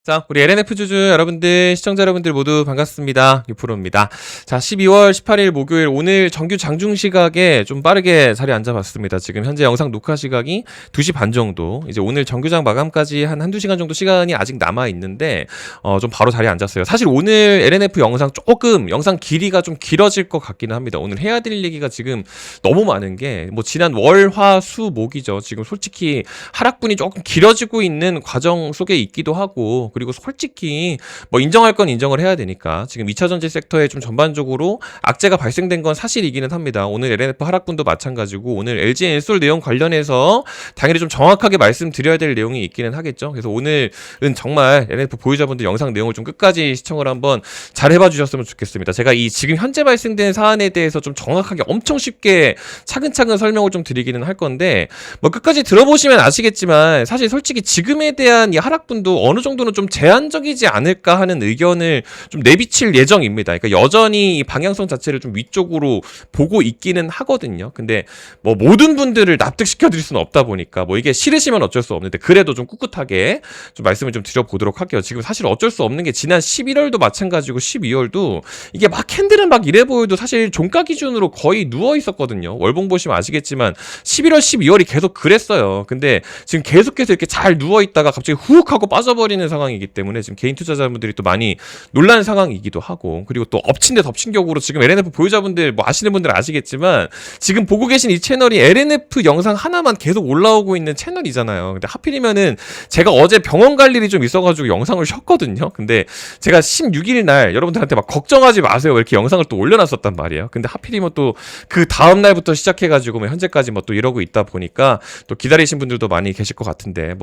자, 우리 LNF 주주 여러분들, 시청자 여러분들 모두 반갑습니다. 유프로입니다. 자, 12월 18일 목요일 오늘 정규 장중 시각에 좀 빠르게 자리에 앉아봤습니다. 지금 현재 영상 녹화 시각이 2시 반 정도, 이제 오늘 정규장 마감까지 한두 시간 정도 시간이 아직 남아있는데, 좀 바로 자리에 앉았어요. 사실 오늘 LNF 영상 조금, 영상 길이가 좀 길어질 것 같기는 합니다. 오늘 해야 될 얘기가 지금 너무 많은 게, 지난 월, 화, 수, 목이죠. 지금 솔직히 하락분이 조금 길어지고 있는 과정 속에 있기도 하고, 그리고 솔직히 인정할 건 인정을 해야 되니까 지금 2차전지 섹터에 좀 전반적으로 악재가 발생된 건 사실이기는 합니다. 오늘 LNF 하락분도 마찬가지고 오늘 LG 엔솔 내용 관련해서 당연히 좀 정확하게 말씀드려야 될 내용이 있기는 하겠죠. 그래서 오늘은 정말 LNF 보유자분들 영상 내용을 좀 끝까지 시청을 한번 잘 해봐 주셨으면 좋겠습니다. 제가 이 지금 현재 발생된 사안에 대해서 좀 정확하게 엄청 쉽게 차근차근 설명을 좀 드리기는 할 건데 끝까지 들어보시면 아시겠지만 사실 솔직히 지금에 대한 이 하락분도 어느 정도는 좀 제한적이지 않을까 하는 의견을 좀 내비칠 예정입니다. 그러니까 여전히 이 방향성 자체를 좀 위쪽으로 보고 있기는 하거든요. 근데 모든 분들을 납득시켜 드릴 수는 없다 보니까 이게 싫으시면 어쩔 수 없는데 그래도 좀 꿋꿋하게 좀 말씀을 좀 드려보도록 할게요. 지금 사실 어쩔 수 없는 게 지난 11월도 마찬가지고 12월도 이게 막 캔들은 막 이래 보여도 사실 종가 기준으로 거의 누워 있었거든요. 월봉 보시면 아시겠지만 11월, 12월이 계속 그랬어요. 근데 지금 계속해서 이렇게 잘 누워 있다가 갑자기 후uk 하고 빠져버리는 상황이기 때문에 지금 개인 투자자분들이 또 많이 놀란 상황이기도 하고, 그리고 또 엎친 데 덮친 격으로 지금 LNF 보유자분들 아시는 분들 아시겠지만 지금 보고 계신 이 채널이 LNF 영상 하나만 계속 올라오고 있는 채널이잖아요. 근데 하필이면은 제가 어제 병원 갈 일이 좀 있어가지고 영상을 쉬었거든요. 근데 제가 16일 날 여러분들한테 막 걱정하지 마세요 이렇게 영상을 또 올려놨었단 말이에요. 근데 하필이면 또 그 다음 날부터 시작해가지고 현재까지 또 이러고 있다 보니까 또 기다리신 분들도 많이 계실 것 같은데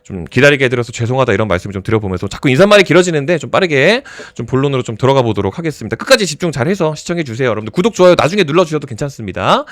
좀 기다리게 해드려서 죄송하다 이런 말씀을 좀 드려보면서 자꾸 인사말이 길어지는데 좀 빠르게 좀 본론으로 좀 들어가 보도록 하겠습니다. 끝까지 집중 잘해서 시청해주세요. 여러분들 구독, 좋아요 나중에 눌러주셔도 괜찮습니다.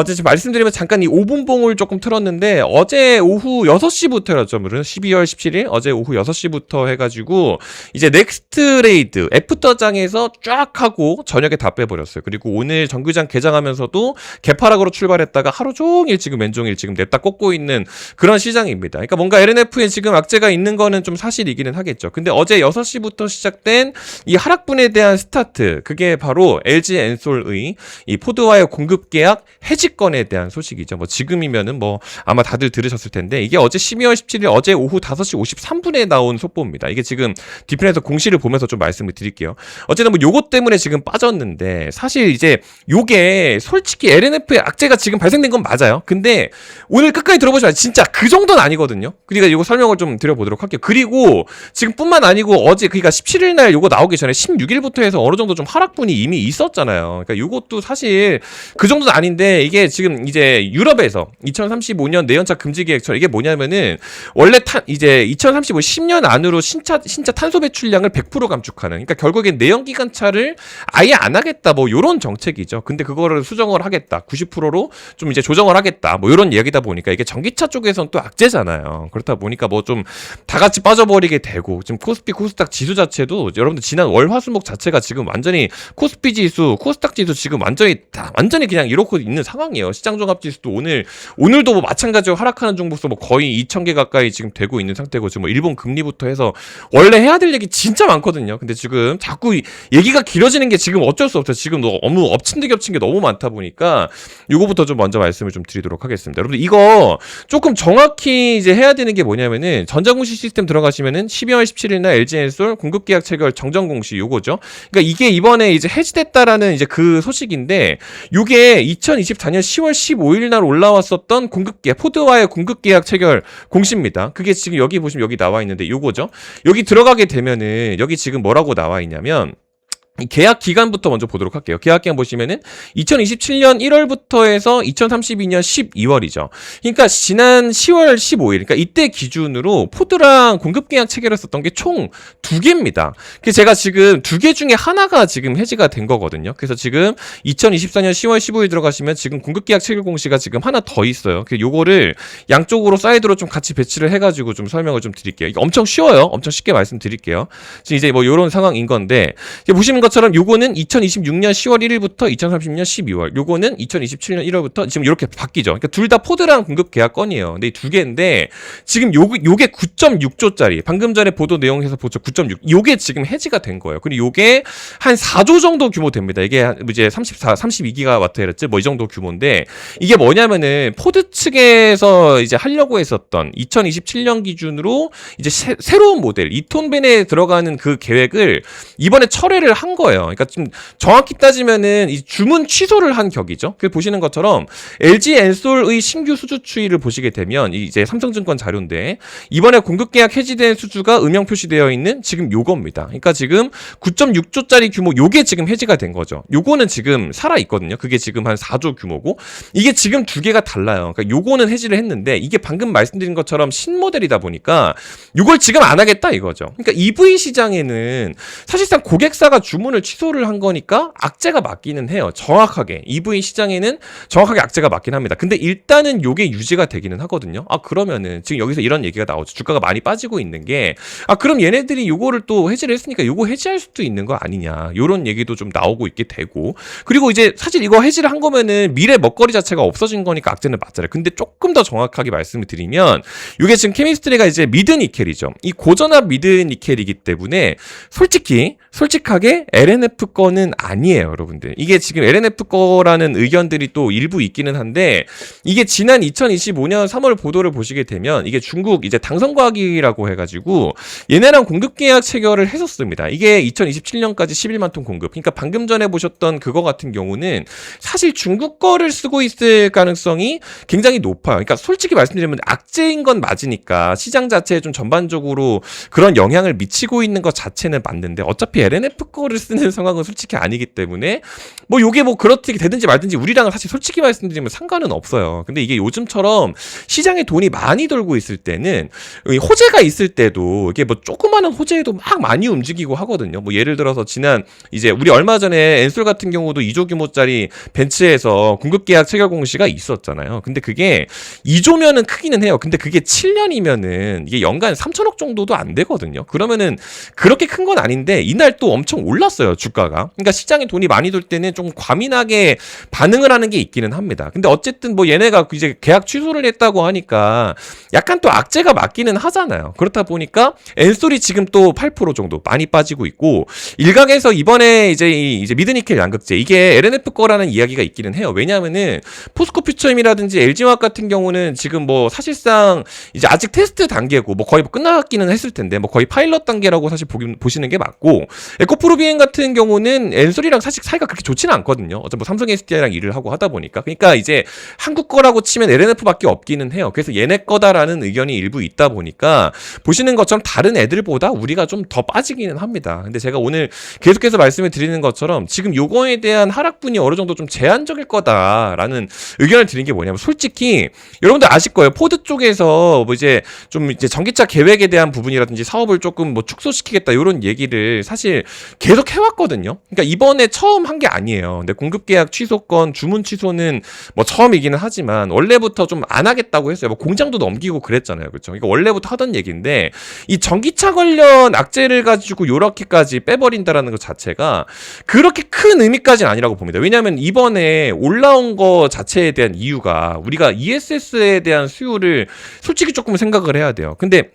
지금 말씀드리면 잠깐 이 5분봉을 조금 틀었는데 어제 오후 6시부터였죠. 12월 17일 어제 오후 6시부터 해가지고 이제 넥스트레이드 애프터장에서 쫙 하고 저녁에 다 빼버렸어요. 그리고 오늘 정규장 개장하면서도 개파락으로 출발했다가 하루 종일 지금 왼종일 지금 냅다 꽂고 있는 그런 시장입니다. 그러니까 뭔가 LNF에 지금 악재가 있는 거는 좀 사실이기는 하겠죠. 근데 어제 6시부터 시작된 이 하락분에 대한 스타트, 그게 바로 LG 엔솔의 이 포드와의 공급 계약 해지건에 대한 소식이죠. 지금이면은 아마 다들 들으셨을 텐데 이게 어제 12월 17일 어제 오후 5시 53분에 나온 속보입니다. 이게 지금 디펜에서 공시를 보면서 좀 말씀을 드릴게요. 어쨌든 요것 때문에 지금 빠졌는데 사실 이제 요게 솔직히 LNF의 악재가 지금 발생된 건 맞아요. 근데 오늘 끝까지 들어보시면 진짜 그 정도는 아니거든요. 그러니까 이거 설명을 좀 드려보도록 할게요. 그리고 지금 뿐만 아니고 어제 그러니까 17일 날 요거 나오기 전에 16일부터 해서 어느 정도 좀 하락분이 이미 있었잖아요. 그러니까 요것도 사실 그 정도는 아닌데 이게 지금 이제 유럽에서 2035년 내연차 금지 계획처럼 이게 뭐냐면은 원래 이제 2035 10년 안으로 신차 탄소 배출량을 100% 감축하는, 그러니까 결국엔 내연기관차를 아예 안 하겠다 요런 정책이죠. 근데 그거를 수정을 하겠다 90%로 좀 이제 조정을 하겠다 요런 이야기다 보니까 이게 전기차 쪽에서는 또 악재잖아요. 그렇다 보니까 좀 다 같이 빠져버리게 되고 지금 코스피 코스닥 지수 자체도 여러분들 지난 월화수목 자체가 지금 완전히 코스피 지수 코스닥 지수 지금 완전히 그냥 이렇고 있는 상황이에요. 시장종합지수도 오늘도 마찬가지로 하락하는 종목수 거의 2,000개 가까이 지금 되고 있는 상태고 지금 일본 금리부터 해서 원래 해야 될 얘기 진짜 많거든요. 근데 지금 자꾸 얘기가 길어지는 게 지금 어쩔 수 없어요. 지금 너무 엎친 데 겹친 게 너무 많다 보니까 요거부터 좀 먼저 말씀을 좀 드리도록 하겠습니다. 여러분들 이거 조금 정확히 이제 해야 되는 게 뭐냐면은 전자공시 시스템 들어가시면은 12월 17일 날 LG 엔솔 공급 계약 체결 정정 공시 요거죠. 그러니까 이게 이번에 이제 해지됐다라는 이제 그 소식인데 요게 2024년 10월 15일 날 올라왔었던 공급 계약 포드와의 공급 계약 체결 공시입니다. 그게 지금 여기 보시면 여기 나와 있는데 요거죠. 여기 들어가게 되면은 여기 지금 뭐라고 나와 있냐면 이 계약 기간부터 먼저 보도록 할게요. 계약 기간 보시면은 2027년 1월부터 해서 2032년 12월이죠. 그러니까 지난 10월 15일, 그러니까 이때 기준으로 포드랑 공급 계약 체결했었던 게 총 2개입니다. 그래서 제가 지금 2개 중에 하나가 지금 해지가 된 거거든요. 그래서 지금 2024년 10월 15일 들어가시면 지금 공급 계약 체결 공시가 지금 하나 더 있어요. 그래서 요거를 양쪽으로 사이드로 좀 같이 배치를 해가지고 좀 설명을 좀 드릴게요. 이게 엄청 쉬워요. 엄청 쉽게 말씀드릴게요. 지금 이제 요런 상황인 건데, 보시면 것처럼 요거는 2026년 10월 1일부터 2030년 12월, 요거는 2027년 1월부터 지금 이렇게 바뀌죠. 그러니까 둘 다 포드랑 공급 계약 건이에요. 근데 이 두 개인데 지금 요게 9.6조짜리 방금 전에 보도 내용에서 보죠. 9.6 요게 지금 해지가 된 거예요. 그리고 요게 한 4조 정도 규모 됩니다. 이게 이제 32기가와트였지 뭐 이 정도 규모인데 이게 뭐냐면은 포드 측에서 이제 하려고 했었던 2027년 기준으로 이제 새로운 모델 2톤 밴에 들어가는 그 계획을 이번에 철회를 한 거예요. 그러니까 좀 정확히 따지면은 이 주문 취소를 한 격이죠. 그 보시는 것처럼 LG 엔솔의 신규 수주 추이를 보시게 되면 이제 삼성증권 자료인데 이번에 공급 계약 해지된 수주가 음영 표시되어 있는 지금 요겁니다. 그러니까 지금 9.6조짜리 규모 요게 지금 해지가 된 거죠. 요거는 지금 살아 있거든요. 그게 지금 한 4조 규모고 이게 지금 두 개가 달라요. 그러니까 요거는 해지를 했는데 이게 방금 말씀드린 것처럼 신모델이다 보니까 요걸 지금 안 하겠다 이거죠. 그러니까 EV 시장에는 사실상 고객사가 주문을 취소를 한 거니까 악재가 맞기는 해요. 정확하게 EV 시장에는 정확하게 악재가 맞긴 합니다. 근데 일단은 요게 유지가 되기는 하거든요. 그러면은 지금 여기서 이런 얘기가 나오죠. 주가가 많이 빠지고 있는 게 그럼 얘네들이 요거를 또 해지를 했으니까 요거 해지할 수도 있는 거 아니냐 요런 얘기도 좀 나오고 있게 되고 그리고 이제 사실 이거 해지를 한 거면은 미래 먹거리 자체가 없어진 거니까 악재는 맞잖아요. 근데 조금 더 정확하게 말씀을 드리면 요게 지금 케미스트리가 이제 미드 니켈이죠. 이 고전압 미드 니켈이기 때문에 솔직하게 LNF 거는 아니에요, 여러분들. 이게 지금 LNF 거라는 의견들이 또 일부 있기는 한데 이게 지난 2025년 3월 보도를 보시게 되면 이게 중국 이제 당성과학이라고 해가지고 얘네랑 공급 계약 체결을 했었습니다. 이게 2027년까지 11만 톤 공급. 그러니까 방금 전에 보셨던 그거 같은 경우는 사실 중국 거를 쓰고 있을 가능성이 굉장히 높아요. 그러니까 솔직히 말씀드리면 악재인 건 맞으니까 시장 자체에 좀 전반적으로 그런 영향을 미치고 있는 것 자체는 맞는데 어차피 LNF 거를 쓰는 상황은 솔직히 아니기 때문에 뭐 요게 뭐 그렇게 되든지 말든지 우리랑은 사실 솔직히 말씀드리면 상관은 없어요. 근데 이게 요즘처럼 시장에 돈이 많이 돌고 있을 때는 호재가 있을 때도 이게 뭐 조그마한 호재에도 막 많이 움직이고 하거든요. 뭐 예를 들어서 지난 이제 우리 얼마 전에 엔솔 같은 경우도 2조 규모짜리 벤츠에서 공급 계약 체결 공시가 있었잖아요. 근데 그게 2조면은 크기는 해요. 근데 그게 7년이면은 이게 연간 3천억 정도도 안 되거든요. 그러면은 그렇게 큰 건 아닌데 이날 또 엄청 올랐어요, 주가가. 그러니까 시장에 돈이 많이 돌 때는 좀 과민하게 반응을 하는 게 있기는 합니다. 근데 어쨌든 뭐 얘네가 이제 계약 취소를 했다고 하니까 약간 또 악재가 맞기는 하잖아요. 그렇다 보니까 엔솔이 지금 또 8% 정도 많이 빠지고 있고 일각에서 이번에 이제 미드니켈 양극재 이게 LNF 거라는 이야기가 있기는 해요. 왜냐하면은 포스코 퓨처임이라든지 LG화학 같은 경우는 지금 뭐 사실상 이제 아직 테스트 단계고 뭐 거의 끝나기는 했을 텐데 뭐 거의 파일럿 단계라고 사실 보시는 게 맞고 에코프로비엔 같은 경우는 엔솔이랑 사실 사이가 그렇게 좋지는 않거든요. 어차피 뭐 삼성 SDI랑 일을 하고 하다 보니까 그러니까 이제 한국 거라고 치면 LNF밖에 없기는 해요. 그래서 얘네 거다라는 의견이 일부 있다 보니까 보시는 것처럼 다른 애들보다 우리가 좀 더 빠지기는 합니다. 근데 제가 오늘 계속해서 말씀을 드리는 것처럼 지금 요거에 대한 하락분이 어느 정도 좀 제한적일 거다라는 의견을 드린 게 뭐냐면 솔직히 여러분들 아실 거예요. 포드 쪽에서 뭐 이제 좀 이제 전기차 계획에 대한 부분이라든지 사업을 조금 뭐 축소시키겠다 이런 얘기를 사실 계속 해왔거든요. 그러니까 이번에 처음 한 게 아니에요. 근데 공급 계약 취소건 주문 취소는 뭐 처음이기는 하지만 원래부터 좀 안 하겠다고 했어요. 뭐 공장도 넘기고 그랬잖아요. 그렇죠? 그러니까 원래부터 하던 얘기인데 이 전기차 관련 악재를 가지고 요렇게까지 빼버린다라는 것 자체가 그렇게 큰 의미까지는 아니라고 봅니다. 왜냐하면 이번에 올라온 거 자체에 대한 이유가 우리가 ESS에 대한 수요를 솔직히 조금 생각을 해야 돼요. 근데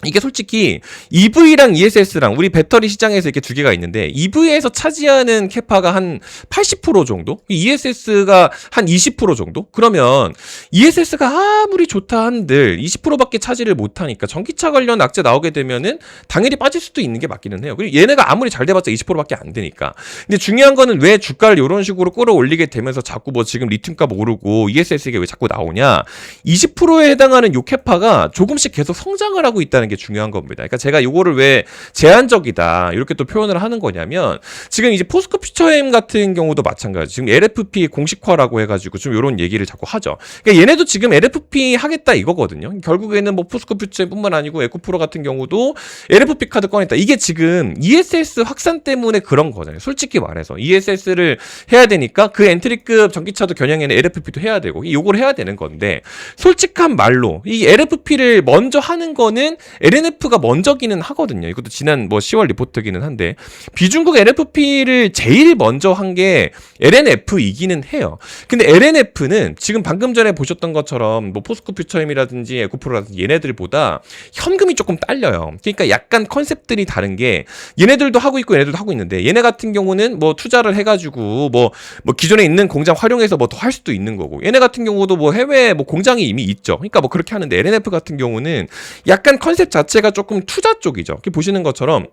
이게 솔직히 EV랑 ESS랑 우리 배터리 시장에서 이렇게 두 개가 있는데 EV에서 차지하는 캐파가 한 80% 정도? ESS가 한 20% 정도? 그러면 ESS가 아무리 좋다 한들 20%밖에 차지를 못하니까 전기차 관련 악재 나오게 되면은 당연히 빠질 수도 있는 게 맞기는 해요. 그리고 얘네가 아무리 잘 돼봤자 20%밖에 안 되니까. 근데 중요한 거는 왜 주가를 이런 식으로 끌어올리게 되면서 자꾸 뭐 지금 리튬값 오르고 ESS가 왜 자꾸 나오냐? 20%에 해당하는 요 캐파가 조금씩 계속 성장을 하고 있다는 게 중요한 겁니다. 그러니까 제가 요거를 왜 제한적이다 이렇게 또 표현을 하는 거냐면 지금 이제 포스코 퓨처엠 같은 경우도 마찬가지. 지금 LFP 공식화라고 해가지고 좀 이런 얘기를 자꾸 하죠. 그러니까 얘네도 지금 LFP 하겠다 이거거든요. 결국에는 뭐 포스코 퓨처엠뿐만 아니고 에코프로 같은 경우도 LFP 카드 꺼냈다. 이게 지금 ESS 확산 때문에 그런 거잖아요. 솔직히 말해서 ESS를 해야 되니까 그 엔트리급 전기차도 겨냥에는 LFP도 해야 되고 요걸 해야 되는 건데 솔직한 말로 이 LFP를 먼저 하는 거는 LNF가 먼저기는 하거든요. 이것도 지난 뭐 10월 리포트기는 한데 비중국 LFP를 제일 먼저 한 게 LNF이기는 해요. 근데 LNF는 지금 방금 전에 보셨던 것처럼 뭐 포스코 퓨처엠이라든지 에코프로라든지 얘네들보다 현금이 조금 딸려요. 그러니까 약간 컨셉들이 다른 게 얘네들도 하고 있고 얘네들도 하고 있는데 얘네 같은 경우는 뭐 투자를 해가지고 뭐 기존에 있는 공장 활용해서 뭐 더 할 수도 있는 거고 얘네 같은 경우도 뭐 해외 뭐 공장이 이미 있죠. 그러니까 뭐 그렇게 하는데 LNF 같은 경우는 약간 컨셉 자체가 조금 투자 쪽이죠. 이렇게 보시는 것처럼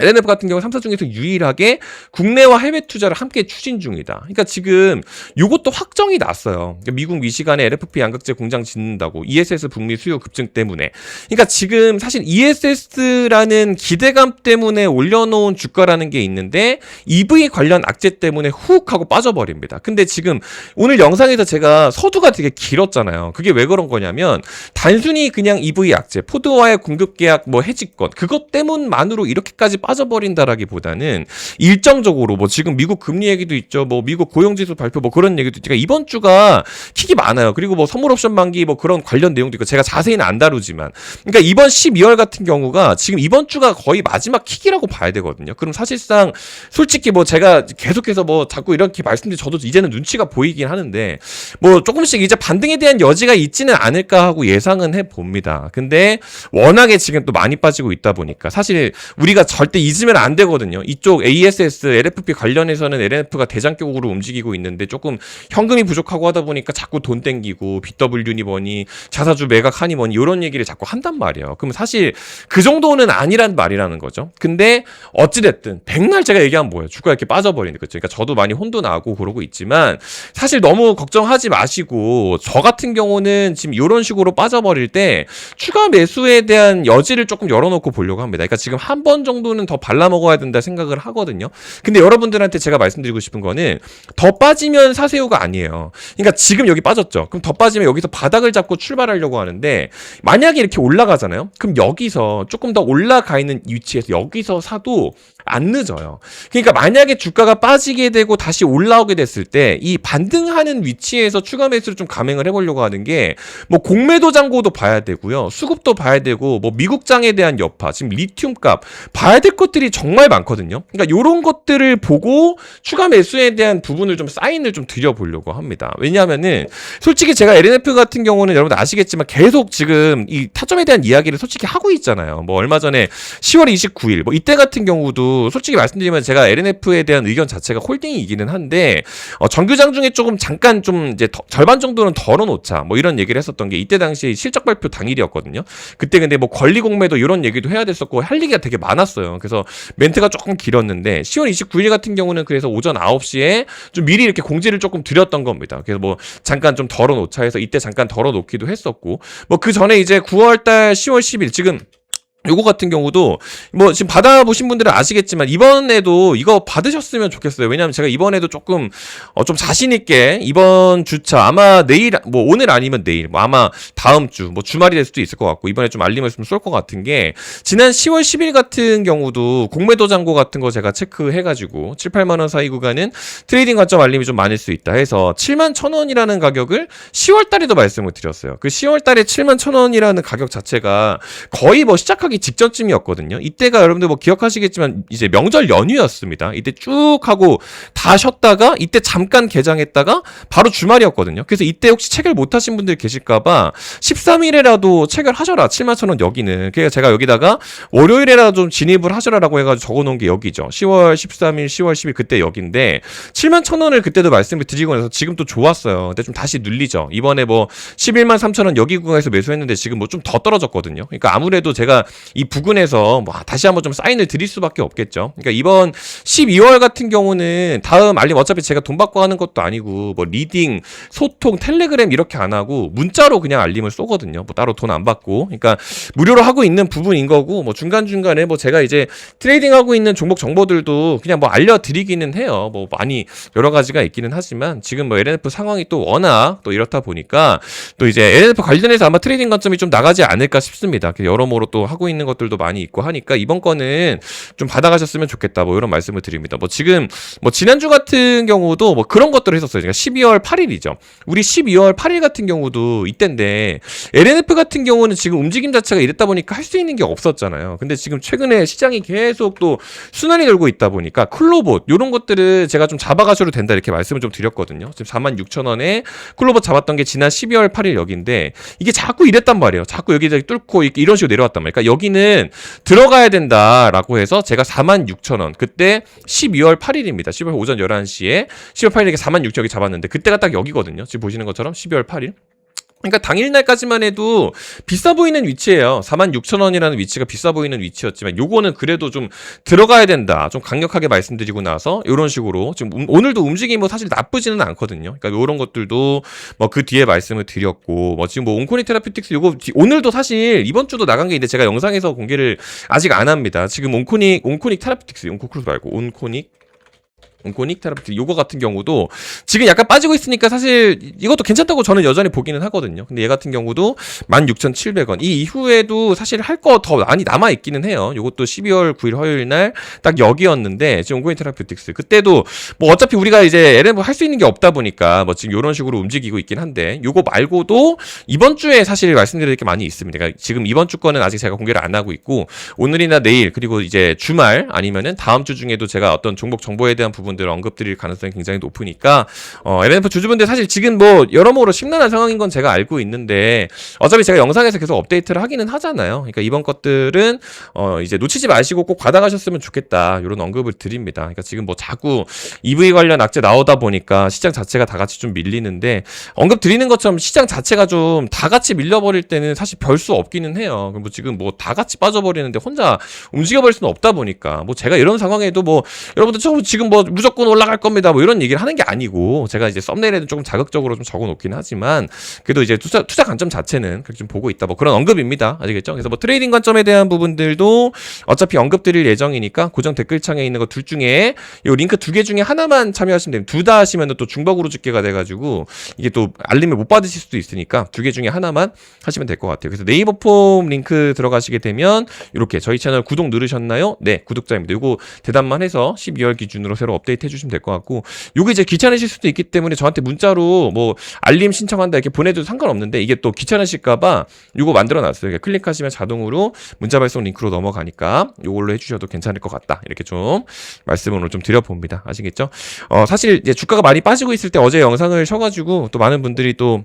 LNF 같은 경우 3사 중에서 유일하게 국내와 해외 투자를 함께 추진 중이다. 그러니까 지금 요것도 확정이 났어요. 그러니까 미국 미시간에 LFP 양극재 공장 짓는다고 ESS 북미 수요 급증 때문에. 그러니까 지금 사실 ESS라는 기대감 때문에 올려놓은 주가라는 게 있는데 EV 관련 악재 때문에 훅 하고 빠져버립니다. 근데 지금 오늘 영상에서 제가 서두가 되게 길었잖아요. 그게 왜 그런 거냐면 단순히 그냥 EV 악재, 포드와의 공급 계약 뭐 해지권 그것 때문만으로 이렇게까지 빠져버린다라기보다는 일정적으로 뭐 지금 미국 금리 얘기도 있죠. 뭐 미국 고용지수 발표 뭐 그런 얘기도 있죠. 그러니까 이번 주가 킥이 많아요. 그리고 뭐 선물 옵션 만기 뭐 그런 관련 내용도 있고 제가 자세히는 안 다루지만 그러니까 이번 12월 같은 경우가 지금 이번 주가 거의 마지막 킥이라고 봐야 되거든요. 그럼 사실상 솔직히 뭐 제가 계속해서 뭐 자꾸 이렇게 말씀드리 저도 이제는 눈치가 보이긴 하는데 뭐 조금씩 이제 반등에 대한 여지가 있지는 않을까 하고 예상은 해봅니다. 근데 워낙에 지금 또 많이 빠지고 있다 보니까 사실 우리가 절대 잊으면 안 되거든요. 이쪽 ASS, LFP 관련해서는 LNF가 대장격으로 움직이고 있는데 조금 현금이 부족하고 하다 보니까 자꾸 돈 땡기고 BW니 뭐니 자사주 매각하니 뭐니 이런 얘기를 자꾸 한단 말이에요. 그럼 사실 그 정도는 아니란 말이라는 거죠. 근데 어찌됐든 백날 제가 얘기하면 뭐예요? 주가 이렇게 빠져버리는 거죠. 그러니까 저도 많이 혼도 나고 그러고 있지만 사실 너무 걱정하지 마시고 저 같은 경우는 지금 이런 식으로 빠져버릴 때 추가 매수에 대한 여지를 조금 열어놓고 보려고 합니다. 그러니까 지금 한 번 정도는 더 발라먹어야 된다 생각을 하거든요. 근데 여러분들한테 제가 말씀드리고 싶은 거는 더 빠지면 사세요가 아니에요. 그러니까 지금 여기 빠졌죠. 그럼 더 빠지면 여기서 바닥을 잡고 출발하려고 하는데 만약에 이렇게 올라가잖아요. 그럼 여기서 조금 더 올라가 있는 위치에서 여기서 사도 안 늦어요. 그러니까 만약에 주가가 빠지게 되고 다시 올라오게 됐을 때 이 반등하는 위치에서 추가 매수를 좀 감행을 해보려고 하는 게 뭐 공매도 잔고도 봐야 되고요. 수급도 봐야 되고 뭐 미국장에 대한 여파, 지금 리튬 값 봐야 될 것들이 정말 많거든요. 그러니까 이런 것들을 보고 추가 매수에 대한 부분을 좀 사인을 좀 드려보려고 합니다. 왜냐하면은 솔직히 제가 LNF 같은 경우는 여러분 아시겠지만 계속 지금 이 타점에 대한 이야기를 솔직히 하고 있잖아요. 뭐 얼마 전에 10월 29일 뭐 이때 같은 경우도 솔직히 말씀드리면 제가 LNF에 대한 의견 자체가 홀딩이기는 한데 정규장 중에 조금 잠깐 좀 이제 절반 정도는 덜어놓자 뭐 이런 얘기를 했었던 게 이때 당시 실적 발표 당일이었거든요. 그때 근데 뭐 권리 공매도 이런 얘기도 해야 됐었고 할 얘기가 되게 많았어요. 그래서 멘트가 조금 길었는데 10월 29일 같은 경우는 그래서 오전 9시에 좀 미리 이렇게 공지를 조금 드렸던 겁니다. 그래서 뭐 잠깐 좀 덜어놓자 해서 이때 잠깐 덜어놓기도 했었고 뭐 그 전에 이제 9월달 10월 10일 지금 요거 같은 경우도 뭐 지금 받아보신 분들은 아시겠지만 이번에도 이거 받으셨으면 좋겠어요. 왜냐하면 제가 이번에도 조금 좀 자신 있게 이번 주차 아마 내일 뭐 오늘 아니면 내일 뭐 아마 다음 주 뭐 주말이 될 수도 있을 것 같고 이번에 좀 알림을 좀 쏠 것 같은 게 지난 10월 10일 같은 경우도 공매도 잔고 같은 거 제가 체크해가지고 7, 8만 원 사이 구간은 트레이딩 관점 알림이 좀 많을 수 있다 해서 7만 1,000원이라는 가격을 10월 달에도 말씀을 드렸어요. 그 10월 달에 7만 1,000원이라는 가격 자체가 거의 뭐 시작하기 직전쯤이었거든요. 이때가 여러분들 뭐 기억하시겠지만 이제 명절 연휴였습니다. 이때 쭉 하고 다 쉬었다가 이때 잠깐 개장했다가 바로 주말이었거든요. 그래서 이때 혹시 체결 못 하신 분들 계실까봐 13일에라도 체결하셔라. 71,000원 여기는. 그래서 제가 여기다가 월요일에라도 좀 진입을 하셔라라고 해가지고 적어놓은 게 여기죠. 10월 13일, 10월 10일 그때 여기인데 71,000원을 그때도 말씀을 드리고 나서 지금 또 좋았어요. 근데 좀 다시 눌리죠. 이번에 뭐 11만 3,000원 여기 구간에서 매수했는데 지금 뭐 좀 더 떨어졌거든요. 그러니까 아무래도 제가 이 부근에서 뭐 다시 한번 좀 사인을 드릴 수밖에 없겠죠. 그러니까 이번 12월 같은 경우는 다음 알림 어차피 제가 돈 받고 하는 것도 아니고 뭐 리딩, 소통, 텔레그램 이렇게 안 하고 문자로 그냥 알림을 쏘거든요. 뭐 따로 돈 안 받고. 그러니까 무료로 하고 있는 부분인 거고 뭐 중간중간에 뭐 제가 이제 트레이딩 하고 있는 종목 정보들도 그냥 뭐 알려드리기는 해요. 뭐 많이 여러 가지가 있기는 하지만 지금 뭐 LNF 상황이 또 워낙 또 이렇다 보니까 또 이제 LNF 관련해서 아마 트레이딩 관점이 좀 나가지 않을까 싶습니다. 여러모로 또 하고 하고 있는 것들도 많이 있고 하니까 이번 거는 좀 받아가셨으면 좋겠다. 뭐 이런 말씀을 드립니다. 뭐 지금 뭐 지난주 같은 경우도 뭐 그런 것들을 했었어요. 그러니까 12월 8일이죠. 우리 12월 8일 같은 경우도 이때인데 LNF 같은 경우는 지금 움직임 자체가 이랬다 보니까 할 수 있는 게 없었잖아요. 근데 지금 최근에 시장이 계속 또 순환이 돌고 있다 보니까 클로봇 이런 것들을 제가 좀 잡아가셔도 된다 이렇게 말씀을 좀 드렸거든요. 지금 46,000원에 클로봇 잡았던 게 지난 12월 8일 여기인데 이게 자꾸 이랬단 말이에요. 자꾸 여기 뚫고 이런 식으로 내려왔단 말이에요. 그러니까 여기는 들어가야 된다라고 해서 제가 46,000원 그때 12월 8일입니다. 12월 오전 11시에 12월 8일에 46,000원 여기 잡았는데 그때가 딱 여기거든요. 지금 보시는 것처럼 12월 8일. 그러니까 당일날까지만 해도 비싸 보이는 위치예요. 46,000원이라는 위치가 비싸 보이는 위치였지만 요거는 그래도 좀 들어가야 된다. 좀 강력하게 말씀드리고 나서 이런 식으로 지금 오늘도 움직임이 뭐 사실 나쁘지는 않거든요. 그러니까 요런 것들도 뭐 그 뒤에 말씀을 드렸고 뭐 지금 뭐 온코닉 테라피틱스 요거 오늘도 사실 이번 주도 나간 게 있는데 제가 영상에서 공개를 아직 안 합니다. 지금 온코닉 테라피틱스 온코크루스 말고 온코닉 테라피틱스 요거 같은 경우도 지금 약간 빠지고 있으니까 사실 이것도 괜찮다고 저는 여전히 보기는 하거든요. 근데 얘 같은 경우도 16,700원 이 이후에도 사실 할 거 더 많이 남아 있기는 해요. 요것도 12월 9일 화요일 날 딱 여기였는데 지금 온코닉 테라피틱스 그때도 뭐 어차피 우리가 이제 LNF 할 수 있는 게 없다 보니까 뭐 지금 요런 식으로 움직이고 있긴 한데 요거 말고도 이번 주에 사실 말씀드릴 게 많이 있습니다. 그러니까 지금 이번 주 거는 아직 제가 공개를 안 하고 있고 오늘이나 내일 그리고 이제 주말 아니면은 다음 주 중에도 제가 어떤 종목 정보에 대한 부분들 언급드릴 가능성이 굉장히 높으니까 LNF 주주분들 사실 지금 뭐 여러모로 심란한 상황인 건 제가 알고 있는데 어차피 제가 영상에서 계속 업데이트를 하기는 하잖아요. 그러니까 이번 것들은 이제 놓치지 마시고 꼭 받아가셨으면 좋겠다 이런 언급을 드립니다. 그러니까 지금 뭐 자꾸 EV 관련 악재 나오다 보니까 시장 자체가 다 같이 좀 밀리는데 언급 드리는 것처럼 시장 자체가 좀 다 같이 밀려버릴 때는 사실 별 수 없기는 해요. 뭐 지금 뭐 다 같이 빠져버리는데 혼자 움직여버릴 수는 없다 보니까 뭐 제가 이런 상황에도 뭐 여러분들 지금 뭐 무조건 올라갈 겁니다. 뭐 이런 얘기를 하는 게 아니고 제가 이제 썸네일에도 조금 자극적으로 좀 적어놓긴 하지만 그래도 이제 투자 관점 자체는 그렇게 좀 보고 있다. 뭐 그런 언급입니다. 아시겠죠? 그래서 뭐 트레이딩 관점에 대한 부분들도 어차피 언급드릴 예정이니까 고정 댓글창에 있는 거 둘 중에 이 링크 두 개 중에 하나만 참여하시면 됩니다. 둘 다 하시면 또 중복으로 집계가 돼가지고 이게 또 알림을 못 받으실 수도 있으니까 두 개 중에 하나만 하시면 될 것 같아요. 그래서 네이버 폼 링크 들어가시게 되면 이렇게 저희 채널 구독 누르셨나요? 네, 구독자입니다. 이거 대답만 해서 12월 기준으로 새로 업데이트 해주시면 될 것 같고 요게 이제 귀찮으실 수도 있기 때문에 저한테 문자로 뭐 알림 신청한다 이렇게 보내도 상관없는데 이게 또 귀찮으실까봐 요거 만들어놨어요. 클릭하시면 자동으로 문자 발송 링크로 넘어가니까 요걸로 해주셔도 괜찮을 것 같다. 이렇게 좀 말씀을 오늘 좀 드려봅니다. 아시겠죠? 사실 이제 주가가 많이 빠지고 있을 때 어제 영상을 쳐가지고 또 많은 분들이 또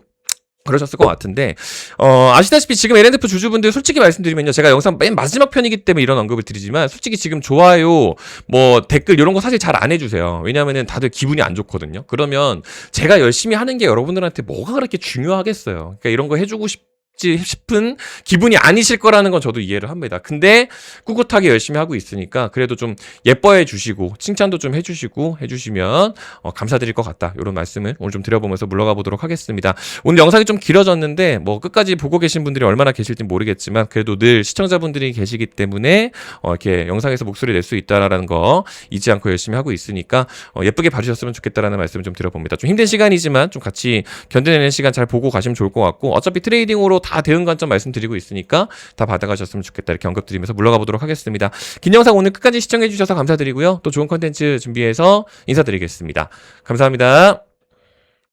그러셨을 것 같은데 아시다시피 지금 LNF 주주분들 솔직히 말씀드리면요 제가 영상 맨 마지막 편이기 때문에 이런 언급을 드리지만 솔직히 지금 좋아요 뭐 댓글 이런 거 사실 잘 안 해주세요. 왜냐하면 다들 기분이 안 좋거든요. 그러면 제가 열심히 하는 게 여러분들한테 뭐가 그렇게 중요하겠어요. 그러니까 이런 거 해주고 싶은 기분이 아니실 거라는 건 저도 이해를 합니다. 근데 꿋꿋하게 열심히 하고 있으니까 그래도 좀 예뻐해 주시고 칭찬도 좀 해주시고 해주시면 감사드릴 것 같다. 이런 말씀을 오늘 좀 드려보면서 물러가 보도록 하겠습니다. 오늘 영상이 좀 길어졌는데 뭐 끝까지 보고 계신 분들이 얼마나 계실지 모르겠지만 그래도 늘 시청자분들이 계시기 때문에 이렇게 영상에서 목소리 낼 수 있다라는 거 잊지 않고 열심히 하고 있으니까 예쁘게 봐주셨으면 좋겠다라는 말씀을 좀 드려봅니다. 좀 힘든 시간이지만 좀 같이 견뎌내는 시간 잘 보고 가시면 좋을 것 같고 어차피 트레이딩으로 다 대응 관점 말씀드리고 있으니까 다 받아가셨으면 좋겠다 이렇게 언급드리면서 물러가 보도록 하겠습니다. 긴 영상 오늘 끝까지 시청해 주셔서 감사드리고요. 또 좋은 컨텐츠 준비해서 인사드리겠습니다. 감사합니다.